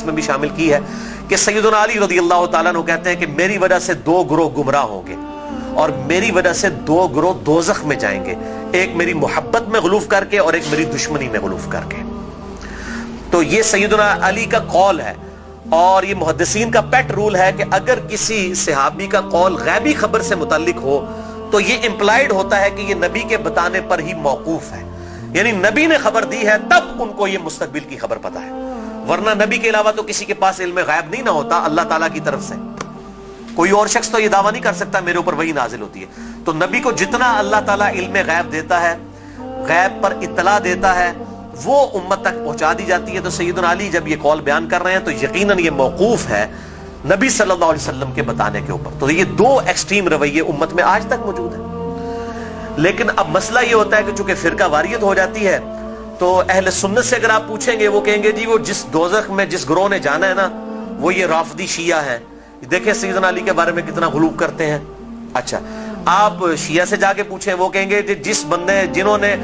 میں بھی شامل کی ہے کہ سیدنا علی رضی اللہ تعالیٰ عنہ کہتے ہیں کہ میری وجہ سے دو گروہ گمراہ ہوں گے اور میری وجہ سے دو گروہ دوزخ میں جائیں گے، ایک میری محبت میں غلوف کر کے اور ایک میری دشمنی میں غلوف کر کے۔ تو یہ سیدنا علی کا قول ہے، اور یہ محدثین کا پیٹ رول ہے کہ اگر کسی صحابی کا قول غیبی خبر سے متعلق ہو تو یہ امپلائیڈ ہوتا ہے کہ یہ نبی کے بتانے پر ہی موقوف ہے، یعنی نبی نے خبر دی ہے تب ان کو یہ مستقبل کی خبر پتا ہے، ورنہ نبی کے علاوہ تو کسی کے پاس علم غیب نہیں نہ ہوتا اللہ تعالیٰ کی طرف سے۔ کوئی اور شخص تو یہ دعویٰ نہیں کر سکتا میرے اوپر وحی نازل ہوتی ہے، تو نبی کو جتنا اللہ تعالیٰ علم غیب دیتا ہے، غیب پر اطلاع دیتا ہے، وہ امت تک پہنچا دی جاتی ہے۔ تو سیدنا علی جب یہ قول بیان کر رہے ہیں تو یقیناً یہ موقوف ہے نبی صلی اللہ علیہ وسلم کے بتانے کے اوپر۔ تو یہ دو ایکسٹریم رویے امت میں آج تک موجود ہیں۔ لیکن اب مسئلہ یہ ہوتا ہے کہ چونکہ فرقہ واریت ہو جاتی ہے تو اہل سنت سے اگر آپ پوچھیں گے وہ کہیں گے جی وہ جس دوزخ میں جس گروہ نے جانا ہے نا وہ یہ رافضی شیعہ ہیں، دیکھیں سیدنا علی کے بارے میں کتنا غلو کرتے ہیں۔ اچھا آپ شیعہ سے جا کے پوچھیں وہ کہیں گے جس بندے جنہوں نے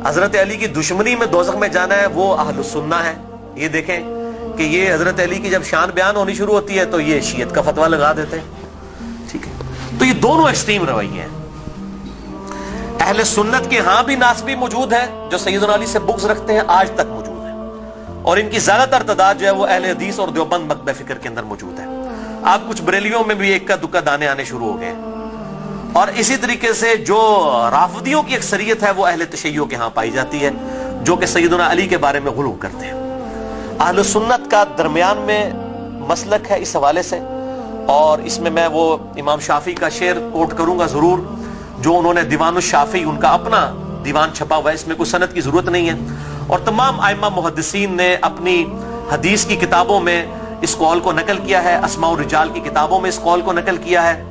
حضرت علی کی دشمنی میں دوزخ میں جانا ہے وہ اہل سنہ ہے۔ یہ دیکھیں کہ یہ حضرت علی کی جب شان بیان ہونی شروع ہوتی ہے تو یہ شیعت کا فتویٰ لگا دیتے ہیں۔ ٹھیک ہے، تو یہ دونوں ایکسٹریم رویے ہیں۔ اہل سنت کے ہاں بھی ناسبی موجود ہیں جو سیدنا علی سے بغض رکھتے ہیں، آج تک موجود ہیں، اور ان کی زیادہ تر تعداد جو ہے وہ اہل حدیث اور دیوبند مکتبہ فکر کے اندر موجود ہے۔ آپ کچھ بریلیوں میں بھی ایک کا دکا دانے آنے شروع ہو گئے ہیں، اور اسی طریقے سے جو رافضیوں کی اکثریت ہے وہ اہل تشیع کے ہاں پائی جاتی ہے جو کہ سیدنا علی کے بارے میں غلو کرتے ہیں۔ اہل سنت کا درمیان میں مسلک ہے اس حوالے سے، اور اس میں میں وہ امام شافعی کا شعر کوٹ کروں گا ضرور، جو انہوں نے دیوان الشافعی ان کا اپنا دیوان چھپا ہوا ہے، اس میں کوئی سند کی ضرورت نہیں ہے، اور تمام ائمہ محدثین نے اپنی حدیث کی کتابوں میں اس قول کو نقل کیا ہے، اسماء الرجال کی کتابوں میں اس قول کو نقل کیا ہے۔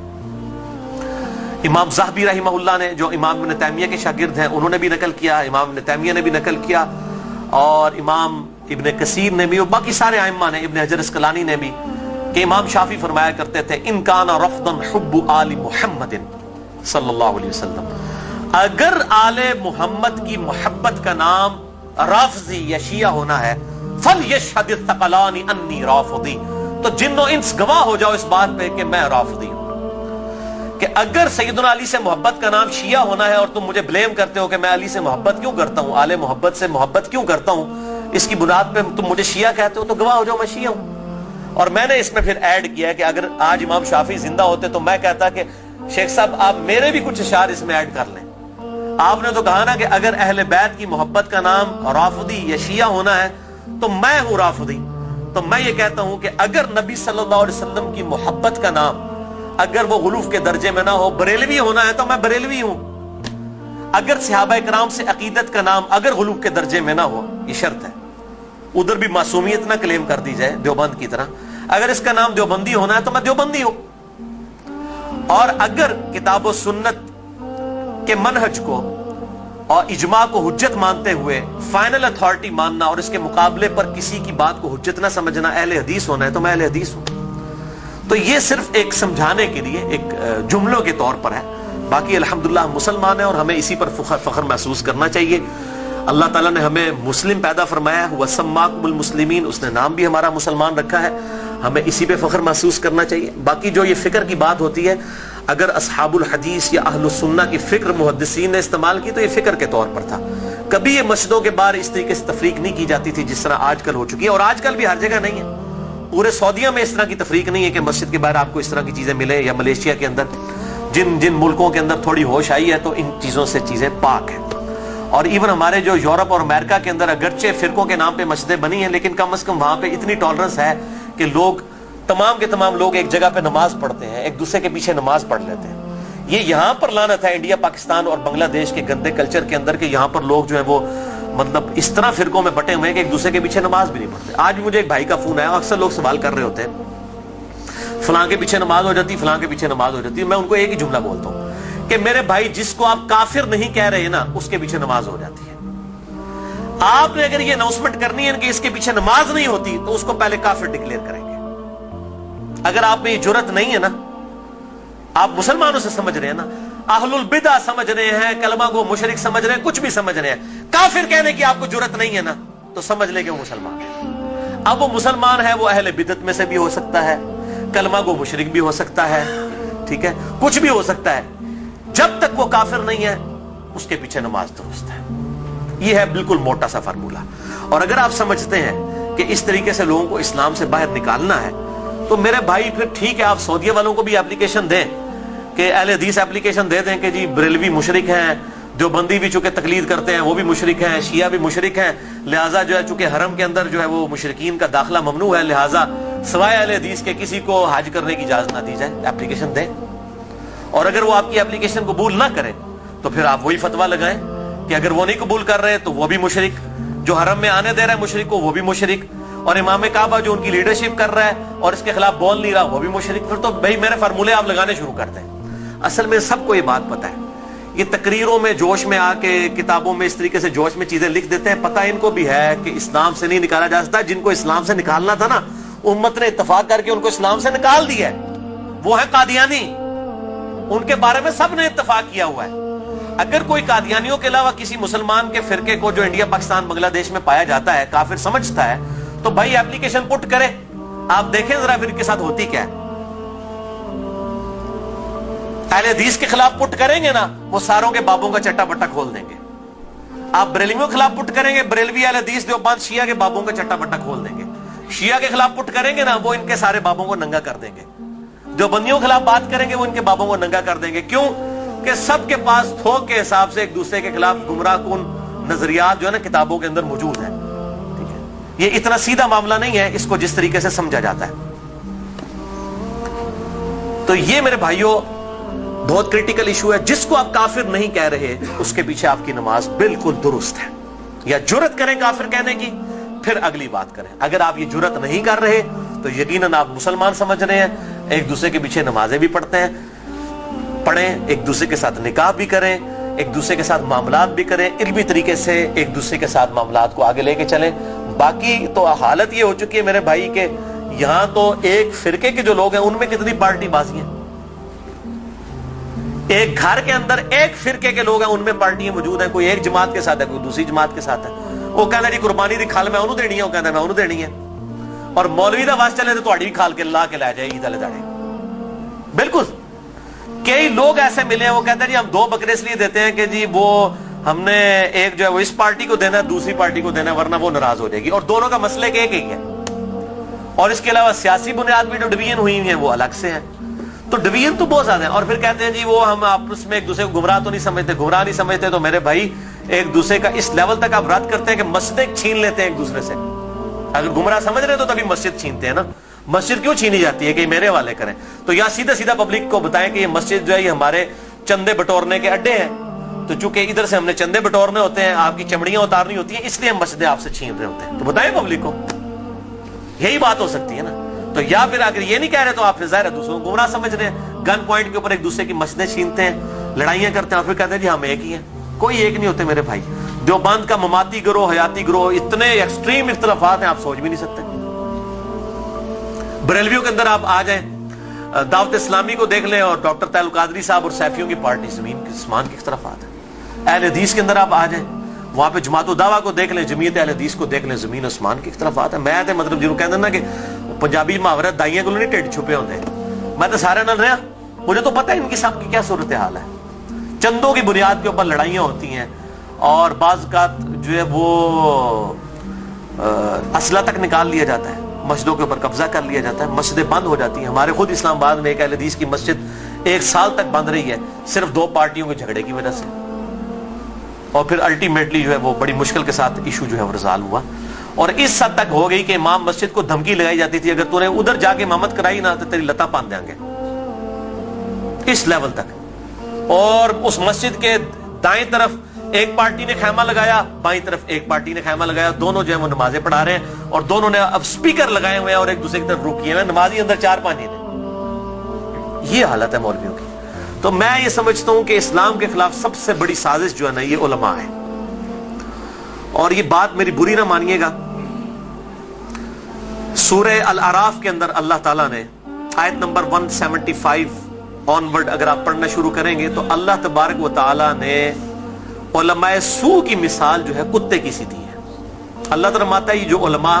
امام ذہبی رحمہ اللہ نے جو امام ابن تیمیہ کے شاگرد ہیں انہوں نے بھی نقل کیا، امام ابن تیمیہ نے بھی نقل کیا، اور امام ابن کثیر نے بھی، اور باقی سارے ائمہ نے، ابن حجر اسقلانی نے بھی، کہ امام شافعی فرمایا کرتے تھے ان کان رفضا حب آل محمد صلی اللہ علیہ وسلم، اگر آل محمد کی محبت کا نام رافضی یا شیعہ ہونا ہے فَلْيَشْهَدِ الثَّقَلَانِ أَنِّي رَافِضِي، تو جن و انس گواہ ہو جاؤ اس بات پہ کہ میں رافضی ہوں۔ کہ اگر سیدنا علی سے محبت کا نام شیعہ ہونا ہے اور تم مجھے بلیم کرتے ہو کہ میں علی سے محبت کیوں کرتا ہوں، آل محبت سے محبت کیوں کرتا ہوں، اس کی بنیاد پہ تم مجھے شیعہ کہتے ہو، تو گواہ ہو جاؤ میں شیعہ ہوں۔ اور میں نے اس میں پھر ایڈ کیا ہے کہ اگر آج امام شافعی زندہ ہوتے تو میں کہتا کہ شیخ صاحب آپ میرے بھی کچھ اشعار اس میں ایڈ کر لیں۔ آپ نے تو کہا نا کہ اگر اہل بیت کی محبت کا نام رافضی یا شیعہ ہونا ہے تو میں ہوں رافضی، تو میں یہ کہتا ہوں کہ اگر نبی صلی اللہ علیہ وسلم کی محبت کا نام اگر وہ غلوف کے درجے میں نہ ہو، بریلوی ہونا ہے تو میں بریلوی ہوں۔ اگر صحابہ کرام سے عقیدت کا نام اگر غلوف کے درجے میں نہ ہو، یہ شرط ہے، ادھر بھی معصومیت نہ کلیم کر دی جائے دیوبند کی طرح، اگر اس کا نام دیوبندی ہونا ہے تو میں دیوبندی ہوں۔ اور اگر کتاب و سنت کے منہج کو اور اجماع کو حجت مانتے ہوئے فائنل اتھارٹی ماننا اور اس کے مقابلے پر کسی کی بات کو حجت نہ سمجھنا اہل حدیث ہونا ہے تو میں اہل حدیث ہوں۔ تو یہ صرف ایک سمجھانے کے لیے ایک جملوں کے طور پر ہے، باقی الحمدللہ ہم مسلمان ہیں اور ہمیں اسی پر فخر محسوس کرنا چاہیے۔ اللہ تعالیٰ نے ہمیں مسلم پیدا فرمایا ہے، وَسَمَّاكُمُ الْمُسْلِمِينَ، اس نے نام بھی ہمارا مسلمان رکھا ہے، ہمیں اسی پہ فخر محسوس کرنا چاہیے۔ باقی جو یہ فکر کی بات ہوتی ہے، اگر اصحاب الحدیث یا اہل السنہ کی فکر محدثین نے استعمال کی تو یہ فکر کے طور پر تھا، کبھی یہ مسجدوں کے باہر اس طریقے سے تفریق نہیں کی جاتی تھی جس طرح آج کل ہو چکی ہے، اور آج کل بھی ہر جگہ نہیں ہے، پورے سعودیہ میں اس طرح کی تفریق نہیں ہے کہ مسجد کے باہر آپ کو اس طرح کی چیزیں ملیں، یا ملیشیا کے اندر جن ملکوں کے اندر تھوڑی ہوش آئی ہے تو ان چیزوں سے چیزیں پاک ہیں۔ اور ایون ہمارے جو یورپ اور امریکہ کے اندر اگرچہ فرقوں کے نام پہ مسجدیں بنی ہیں لیکن کم از کم وہاں پہ اتنی ٹالرنس ہے کہ لوگ تمام کے تمام لوگ ایک جگہ پہ نماز پڑھتے ہیں، ایک دوسرے کے پیچھے نماز پڑھ لیتے ہیں۔ یہ یہاں پر لعنت ہے انڈیا، پاکستان اور بنگلہ دیش کے گندے کلچر کے اندر کہ یہاں پر لوگ جو ہیں وہ مطلب اس طرح فرقوں میں بٹے ہوئے ہیں کہ ایک دوسرے کے پیچھے نماز بھی نہیں پڑھتے۔ آج مجھے ایک بھائی کا فون آیا، اکثر لوگ سوال کر رہے ہوتے ہیں فلاں کے پیچھے نماز ہو جاتی، فلاں کے پیچھے نماز ہو جاتی، میں ان کو ایک ہی جملہ بولتا ہوں کہ میرے بھائی جس کو آپ کافر نہیں کہہ رہے نا اس کے پیچھے نماز ہو جاتی ہے۔ آپ نے اگر یہ اناؤنسمنٹ کرنی ہے کہ اس کے پیچھے نماز نہیں ہوتی تو اس کو پہلے کافر ڈکلیئر کریں گے۔ اگر آپ میں یہ جرت نہیں ہے نا، آپ مسلمانوں سے سمجھ رہے ہیں نا، اہل البدع سمجھ رہے ہیں، کلمہ کو مشرک سمجھ رہے ہیں، کچھ بھی سمجھ رہے ہیں، کافر کہنے کی آپ کو جرت نہیں ہے نا تو سمجھ لے کہ وہ مسلمان ہے۔ اب وہ مسلمان ہے، وہ اہل بدعت میں سے بھی ہو سکتا ہے، کلمہ کو مشرک بھی ہو سکتا ہے، ٹھیک ہے، کچھ بھی ہو سکتا ہے، جب تک وہ کافر نہیں ہے اس کے پیچھے نماز درست ہے. یہ ہے بالکل موٹا سا فارمولہ. اور اگر آپ سمجھتے ہیں کہ اس طریقے سے لوگوں کو اسلام سے باہر نکالنا ہے تو میرے بھائی پھر ٹھیک ہے، آپ سعودیہ والوں کو بھی اپلیکیشن دیں کہ اہل حدیث اپلیکیشن دے دیں کہ جی بریلوی مشرک ہیں، جو بندی بھی چونکہ تقلید کرتے ہیں وہ بھی مشرک ہیں، شیعہ بھی مشرک ہیں، لہٰذا جو ہے چونکہ حرم کے اندر جو ہے وہ مشرکین کا داخلہ ممنوع ہے، لہٰذا سوائے اہل حدیث کے کسی کو حج کرنے کی اجازت نہ دی جائے. اپلیکیشن دیں، اور اگر وہ آپ کی اپلیکیشن قبول نہ کرے تو پھر آپ وہی فتویٰ لگائیں کہ اگر وہ نہیں قبول کر رہے تو وہ بھی مشرک، جو حرم میں آنے دے رہا ہے مشرک کو وہ بھی مشرک، اور امام کعبہ جو ان کی لیڈرشپ کر رہا ہے اور اس کے خلاف بول نہیں رہا وہ بھی مشرک. پھر تو بھائی میرے فارمولے آپ لگانے شروع کر دیں. اصل میں سب کو یہ بات پتہ ہے، یہ تقریروں میں جوش میں آ کے کتابوں میں اس طریقے سے جوش میں چیزیں لکھ دیتے ہیں. پتہ ان کو بھی ہے کہ اسلام سے نہیں نکالا جا سکتا. جن کو اسلام سے نکالنا تھا نا، امت نے اتفاق کر کے ان کو اسلام سے نکال دیا ہے. وہ ہے قادیانی، ان کے بارے میں سب نے اتفاق کیا ہوا ہے. اگر کوئی قادیانیوں کے علاوہ کسی مسلمان کے فرقے کو جو انڈیا پاکستان بنگلہ دیش میں پایا جاتا ہے کافر سمجھتا ہے تو بھائی اپلیکیشن پٹ کرے، آپ دیکھیں ذرا پھر کے ساتھ ہوتی کیا ہے. اہل حدیث کے خلاف پٹ کریں گے نا، وہ ساروں کے بابوں کا چٹا پٹا کھول دیں گے. آپ بریلویوں کے خلاف پٹ کریں گے، بریلوی اہل حدیث دیوبند شیعہ کے بابوں کا چٹا پٹا کھول دیں گے. شیعہ کے خلاف پٹ کریں گے نا، وہ ان کے سارے بابوں کو ننگا کر دیں گے. دیوبندیوں کے خلاف بات کریں گے، وہ ان کے بابوں کو ننگا کر دیں گے. کیوں کہ سب کے پاس تھوک کے حساب سے ایک دوسرے کے خلاف گمراہ کن نظریات جو ہے نا کتابوں کے اندر موجود ہیں. ٹھیک ہے، یہ اتنا سیدھا معاملہ نہیں ہے اس کو جس طریقے سے سمجھا جاتا ہے. تو یہ میرے بھائیوں بہت کریٹیکل ایشو ہے. جس کو آپ کافر نہیں کہہ رہے اس کے پیچھے آپ کی نماز بالکل درست ہے. یا جرت کریں کافر کہنے کی پھر اگلی بات کریں. اگر آپ یہ جرت نہیں کر رہے تو یقیناً آپ مسلمان سمجھ رہے ہیں. ایک دوسرے کے پیچھے نمازیں بھی پڑھتے ہیں، پڑھیں، ایک دوسرے کے ساتھ نکاح بھی کریں، ایک دوسرے کے ساتھ معاملات بھی کریں، علمی طریقے سے ایک دوسرے کے ساتھ معاملات کو آگے لے کے چلیں. باقی تو حالت یہ ہو چکی ہے میرے بھائی کہ یہاں تو ایک فرقے کے جو لوگ ہیں ان میں کتنی پارٹی بازی ہیں. ایک گھر کے اندر ایک فرقے کے لوگ ہیں، ان میں پارٹیاں موجود ہیں. کوئی ایک جماعت کے ساتھ ہے، کوئی دوسری جماعت کے ساتھ ہے. وہ کہنا جی قربانی دی کھال میں انہوں دینی ہے، وہ کہنا میں انہوں دینی ہے. اور مولوی دا واسطہ چلے تو تہاڈی بھی کھال کے لا کے لے جائے عید والے داڑے. بالکل کئی لوگ ایسے ملے ہیں، وہ کہتے ہیں جی ہم 2 بکرے اس لیے دیتے ہیں کہ جی وہ ہم نے ایک جو ہے وہ اس پارٹی کو دینا ہے، دوسری پارٹی کو دینا ہے، ورنہ وہ ناراض ہو جائے گی. اور دونوں کا مسئلہ ایک ہی ہے. اور اس کے علاوہ سیاسی بنیاد بھی جو ڈویژن ہوئی ہیں وہ الگ سے ہیں. تو ڈویژن تو بہت زیادہ ہے. اور پھر کہتے ہیں جی وہ ہم آپس میں ایک دوسرے کو گمراہ تو نہیں سمجھتے، گمراہ نہیں سمجھتے. تو میرے بھائی ایک دوسرے کا اس لیول تک آپ رد کرتے ہیں کہ مسجدیں چھین لیتے ہیں ایک دوسرے سے. اگر گمراہ سمجھ رہے تو تبھی مسجد چھینتے ہیں نا. مسجد کیوں چھینی جاتی ہے کہ میرے والے کریں؟ تو یا سیدھا سیدھا پبلک کو بتائیں کہ یہ مسجد جو ہے یہ ہمارے چندے بٹورنے کے اڈے ہیں. تو چونکہ ادھر سے ہم نے چندے بٹورنے ہوتے ہیں، آپ کی چمڑیاں اتارنی ہوتی ہیں، اس لیے ہم مسجدیں آپ سے چھین رہے ہوتے ہیں. تو بتائیں پبلک کو، یہی بات ہو سکتی ہے نا. تو یا پھر اگر یہ نہیں کہہ رہے تو آپ ظاہر ہے دوسروں کو گمراہ سمجھ رہے ہیں. گن پوائنٹ کے اوپر ایک دوسرے کی مسجدیں چھینتے ہیں، لڑائیاں کرتے ہیں، اور پھر کہتے ہیں جی ہم ایک ہی ہیں. کوئی ایک نہیں ہوتے میرے بھائی. دیوبند کا مماتی گروہ، حیاتی گروہ، اتنے ایکسٹریم اختلافات ہیں آپ سوچ بھی نہیں سکتے. بریلویوں کے اندر آپ آ جائیں، دعوت اسلامی کو دیکھ لیں اور ڈاکٹر طاہر القادری صاحب اور سیفیوں کی پارٹی، زمین کے آسمان کے اختلافات ہیں. اہل حدیث کے اندر آپ آ جائیں، وہاں پہ جماعت الدعوہ کو دیکھ لیں، جمعیت اہل حدیث کو دیکھ لیں، زمین آسمان کے اختلافات ہیں. میں تے مطلب جنہوں کہتے ہیں نا کہ پنجابی محاورہ دائیاں کو نہیں ٹیڈ چھپے ہوتے ہیں، میں تو سارے نال رہا، مجھے تو پتہ ہے ان کی سب کی کیا صورتحال ہے. چندوں کی بنیاد کے اوپر لڑائیاں ہوتی ہیں، اور بعض اوقات جو ہے وہ اسلحہ تک نکال لیا جاتا ہے، مسجدوں کے اوپر قبضہ کر لیا جاتا ہے، مسجدیں بند ہو جاتی ہیں. ہمارے خود اسلام آباد میں ایک اہل حدیث کی مسجد 1 سال تک بند رہی ہے، صرف 2 پارٹیوں کے جھگڑے کی وجہ سے. اور پھر الٹیمیٹلی جو ہے وہ بڑی مشکل کے ساتھ ایشو جو ہے وہ ریزالو ہوا. اور اس حد تک ہو گئی کہ امام مسجد کو دھمکی لگائی جاتی تھی اگر تو نے ادھر جا کے امامت کرائی نا تو تیری لتا باندھ دیں گے، اس لیول تک. اور اس مسجد کے دائیں طرف ایک پارٹی نے خیمہ لگایا، بائیں طرف ایک پارٹی نے خیمہ لگایا، دونوں جو ہے وہ نمازیں پڑھا رہے ہیں، اور دونوں نے اب سپیکر لگائے ہوئے ہیں اور ایک دوسرے کی طرف رخ کیے ہوئے، نمازی اندر 4-5 ہیں. یہ حالت ہے مولویوں کی. تو میں یہ سمجھتا ہوں کہ اسلام کے خلاف سب سے بڑی سازش جو ہے نا یہ علماء ہے. اور یہ بات میری بری نہ مانیے گا، سورہ الاعراف کے اندر اللہ تعالیٰ نے آیت نمبر 175 آنورڈ اگر آپ پڑھنا شروع کریں گے تو اللہ تبارک و تعالیٰ نے علماء سوء کی مثال جو ہے کتے کی سی دی ہے. اللہ تعالیٰ فرماتا ہے یہ جو علماء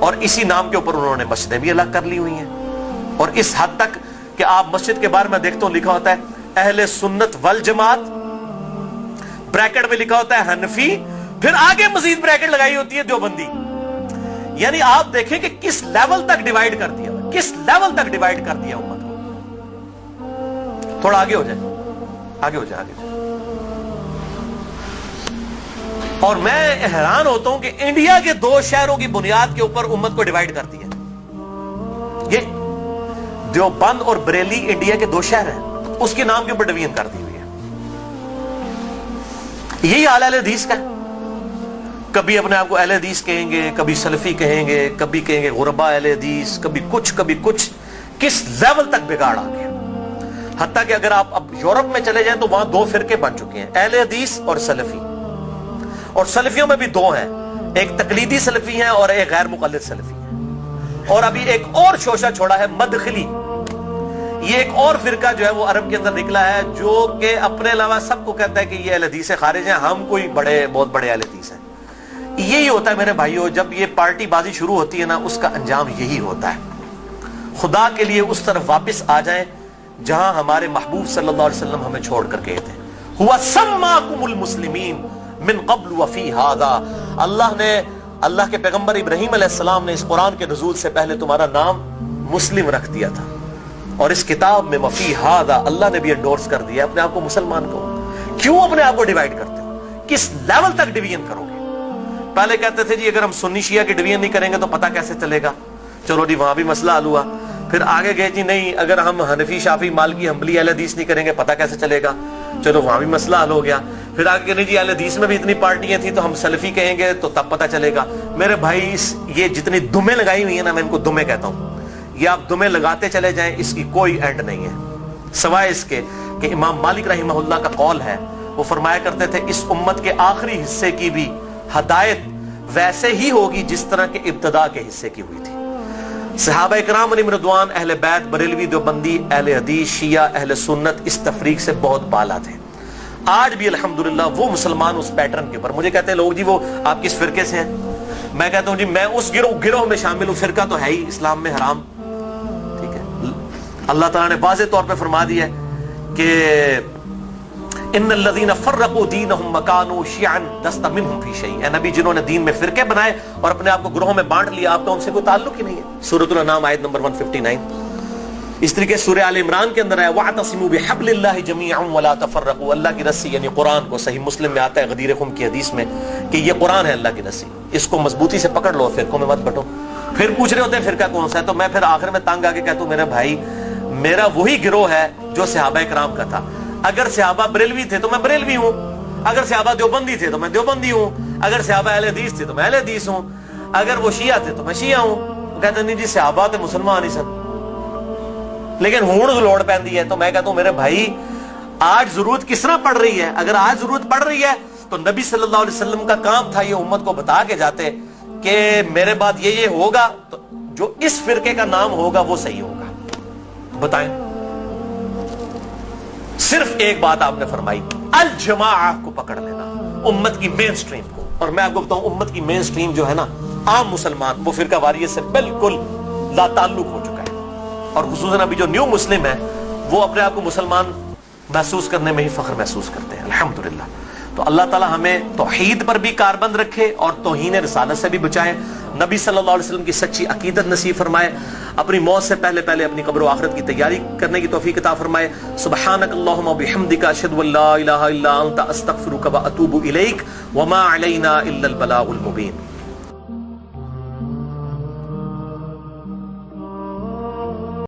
اور اسی نام کے اوپر انہوں نے مسجدیں بھی الگ کر لی ہوئی ہیں، اور اس حد تک کہ آپ مسجد کے بارے میں دیکھتا ہوں لکھا ہوتا ہے اہل سنت والجماعت، بریکٹ میں لکھا ہوتا ہے حنفی، پھر آگے مزید بریکٹ لگائی ہوتی ہے دیوبندی. یعنی آپ دیکھیں کہ کس لیول تک ڈیوائیڈ کر دیا، کس لیول تک ڈیوائیڈ کر دیا امت کو. تھوڑا آگے ہو جائے، آگے ہو جائے، آگے ہو جائے. اور میں حیران ہوتا ہوں کہ انڈیا کے 2 شہروں کی بنیاد کے اوپر امت کو ڈیوائیڈ کر دیا. یہ دیوبند اور بریلی انڈیا کے 2 شہر ہیں، اس کے نام کے اوپر ڈویژن کر دی ہوئی ہے. یہی حال اہل حدیث کا ہے. کبھی اپنے آپ کو اہل حدیث کہیں گے، کبھی سلفی کہیں گے، کبھی کہیں گے غربا اہل حدیث، کبھی کچھ. کس لیول تک بگاڑ آ گیا. حتیٰ کہ اگر آپ اب یورپ میں چلے جائیں تو وہاں 2 فرقے بن چکے ہیں، اہل حدیث اور سلفی. اور سلفیوں میں بھی 2 ہیں، ایک تقلیدی سلفی ہیں اور ایک غیر مقلد سلفی ہیں. اور ابھی ایک اور شوشہ چھوڑا ہے مدخلی. یہ ایک اور فرقہ جو ہے وہ عرب کے اندر نکلا ہے، جو کہ اپنے علاوہ سب کو کہتا ہے کہ یہ اہل حدیث سے خارج ہیں، ہم کوئی بہت بڑے اہل حدیث ہیں. یہی ہوتا ہے میرے بھائیوں، جب یہ پارٹی بازی شروع ہوتی ہے نا، اس کا انجام یہی ہوتا ہے. خدا کے لیے اس طرف واپس آ جائیں جہاں ہمارے محبوب صلی اللہ علیہ وسلم ہمیں چھوڑ کر گئے تھے. ہوا سماکم المسلمین من قبل وفی ھذا. اللہ کے پیغمبر ابراہیم علیہ السلام نے اس قرآن کے نزول سے پہلے تمہارا نام مسلم رکھ دیا تھا، اور اس کتاب میں وفی ھذا اللہ نے بھی انڈورس کر دیا اپنے آپ کو مسلمان کو. کیوں اپنے آپ کو ڈیوائیڈ کرتے ہو؟ کس لیول تک ڈویژن کرو گے؟ پہلے کہتے تھے جی اگر ہم سنی شیعہ کی ڈویژن نہیں کریں گے تو پتہ کیسے چلے گا. چلو جی وہاں بھی مسئلہ حل ہوا. پھر آگے گئے جی نہیں اگر ہم حنفی شافی مالکی حنبلی اہل حدیث نہیں کریں گے پتہ کیسے چلے گا. چلو وہاں بھی مسئلہ حل ہو گیا. پھر آگے نہیں جی اہل حدیث میں بھی اتنی پارٹیاں تھیں تو ہم سلفی کہیں گے تو تب پتہ چلے گا. میرے بھائی یہ جتنی دمیں لگائی ہوئی ہیں نا، میں ان کو دمیں کہتا ہوں، یہ آپ دمیں لگاتے چلے جائیں، اس کی کوئی اینڈ نہیں ہے، سوائے اس کے کہ امام مالک رحمہ اللہ کا قول ہے، وہ فرمایا کرتے تھے اس امت کے آخری حصے کی بھی ہدایت ویسے ہی ہوگی جس طرح کے ابتدا کے حصے کی ہوئی تھی. صحابہ کرام علیہم رضوان، اہل بیت، بریلوی، دیوبندی، اہل حدیث، شیعہ، اہل سنت اس تفریق سے بہت بالا تھے. آج بھی الحمدللہ وہ مسلمان اس پیٹرن کے اوپر. مجھے کہتے ہیں لوگ جی وہ آپ کس فرقے سے ہیں؟ میں کہتا ہوں جی میں اس گروہ میں شامل ہوں. فرقہ تو ہے ہی اسلام میں حرام. ٹھیک ہے، اللہ تعالیٰ نے واضح طور پہ فرما دیا ہے کہ ان الذین فرقوا دینہم وکانوا شیعا لست منہم فی شیء. اے نبی جنہوں نے دین میں فرقے بنائے اور اپنے آپ کو گروہوں میں بانٹ لیا، آپ کا ان سے کوئی تعلق ہی نہیں ہے. سورۃ الانعام آیت نمبر 159. اس طریقے سورہ آل عمران کے اندر ہے وَاعْتَصِمُوا بِحَبْلِ اللَّهِ جَمِيعًا وَلَا تَفَرَّقُوا. اللہ کی رسی یعنی قرآن کو، صحیح مسلم میں آتا ہے غدیر خم کی حدیث میں کہ یہ قرآن ہے اللہ کی رسی، اس کو مضبوطی سے پکڑ لو، فرقوں میں مت بٹو. پھر پوچھ رہے ہوتے ہیں فرقہ کون سا ہے، تو میں پھر آخر میں تنگ آ کے کہتا ہوں میرے بھائی میرا وہی گروہ ہے جو صحابہ کرام کا تھا. اگر صحابہ بریلوی تھے تو میں بریلوی ہوں، اگر صحابہ دیوبندی تھے تو میں دیوبندی ہوں، اگر صحابہ اہل حدیث تھے تو میں اہل حدیث ہوں، اگر وہ شیعہ تھے تو میں شیعہ ہوں. وہ کہتے ہیں نہیں جی صحابہ تے مسلمان ہی سن، لیکن ہون لوڑ پیندی ہے. تو میں کہتا ہوں میرے بھائی آج ضرورت کس طرح پڑ رہی ہے؟ اگر آج ضرورت پڑ رہی ہے تو نبی صلی اللہ علیہ وسلم کا کام تھا یہ امت کو بتا کے جاتے کہ میرے بعد یہ ہوگا تو جو اس فرقے کا نام ہوگا وہ صحیح ہوگا. بتائیں، صرف ایک بات آپ نے فرمائی، الجماعہ کو پکڑ لینا، امت کی مین سٹریم کو. اور میں آپ کو بتاؤں امت کی مین سٹریم جو ہے نا، عام مسلمان، وہ فرقہ واریت سے بالکل لا تعلق ہو چکا ہے. اور خصوصاً ابھی جو نیو مسلم ہے وہ اپنے آپ کو مسلمان محسوس کرنے میں ہی فخر محسوس کرتے ہیں الحمدللہ. تو اللہ تعالی ہمیں توحید پر بھی کاربند رکھے اور توہین رسالت سے بھی بچائے. نبی صلی اللہ علیہ وسلم کی سچی عقیدت نصیب فرمائے. اپنی موت سے پہلے اپنی قبر و آخرت کی تیاری کرنے کی توفیق عطا فرمائے. سبحانک اللہم و بحمدک اشہد ان لا الہ الا انت استغفرک و اتوب الیک وما علینا الا البلاغ المبین.